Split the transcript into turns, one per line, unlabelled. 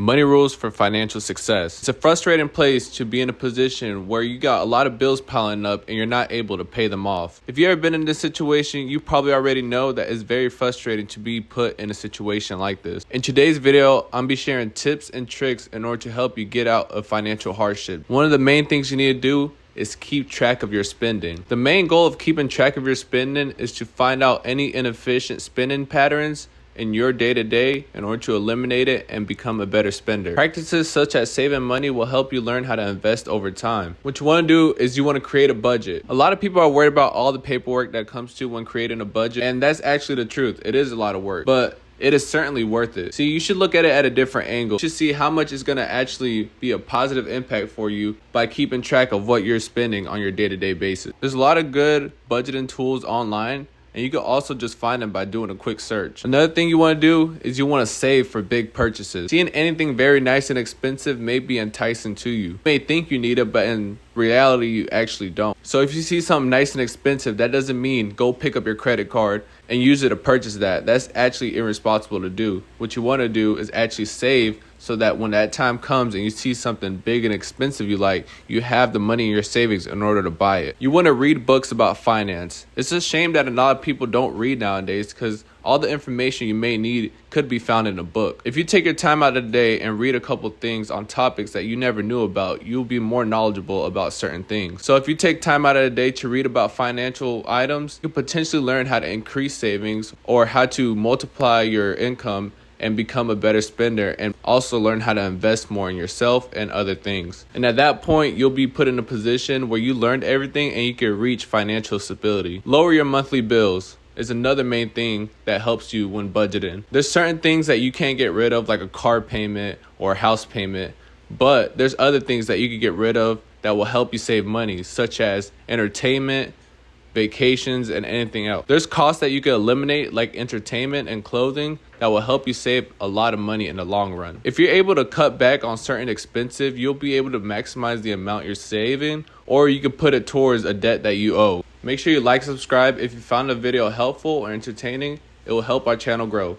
Money rules for financial success. It's a frustrating place to be in a position where you got a lot of bills piling up and you're not able to pay them off. If you've ever been in this situation, you probably already know that it's very frustrating to be put in a situation like this. In today's video, I'm be sharing tips and tricks in order to help you get out of financial hardship. One of the main things you need to do is keep track of your spending. The main goal of keeping track of your spending is to find out any inefficient spending patterns in your day-to-day in order to eliminate it and become a better spender. Practices such as saving money will help you learn how to invest over time. What you want to do is you want to create a budget. A lot of people are worried about all the paperwork that comes to when creating a budget, and that's actually the truth. It is a lot of work, but it is certainly worth it. See, you should look at it at a different angle. You should see how much is going to actually be a positive impact for you by keeping track of what you're spending on your day-to-day basis. There's a lot of good budgeting tools online, and you can also just find them by doing a quick search. Another thing you want to do is you want to save for big purchases. Seeing anything very nice and expensive may be enticing to you. You may think you need it, but in reality, you actually don't. So if you see something nice and expensive, that doesn't mean go pick up your credit card and use it to purchase that. That's actually irresponsible to do. What you want to do is actually save so that when that time comes and you see something big and expensive you like, you have the money in your savings in order to buy it. You want to read books about finance. It's a shame that a lot of people don't read nowadays because all the information you may need could be found in a book. If you take your time out of the day and read a couple things on topics that you never knew about, you'll be more knowledgeable about certain things. So if you take time out of the day to read about financial items, you can potentially learn how to increase savings or how to multiply your income and become a better spender, and also learn how to invest more in yourself and other things. And at that point, you'll be put in a position where you learned everything and you can reach financial stability. Lower your monthly bills is another main thing that helps you when budgeting. There's certain things that you can't get rid of, like a car payment or a house payment, but there's other things that you can get rid of that will help you save money, such as entertainment, vacations, and anything else. There's costs that you can eliminate, like entertainment and clothing, that will help you save a lot of money in the long run. If you're able to cut back on certain expenses, you'll be able to maximize the amount you're saving, or you can put it towards a debt that you owe. Make sure you like, subscribe if you found the video helpful or entertaining. It will help our channel grow.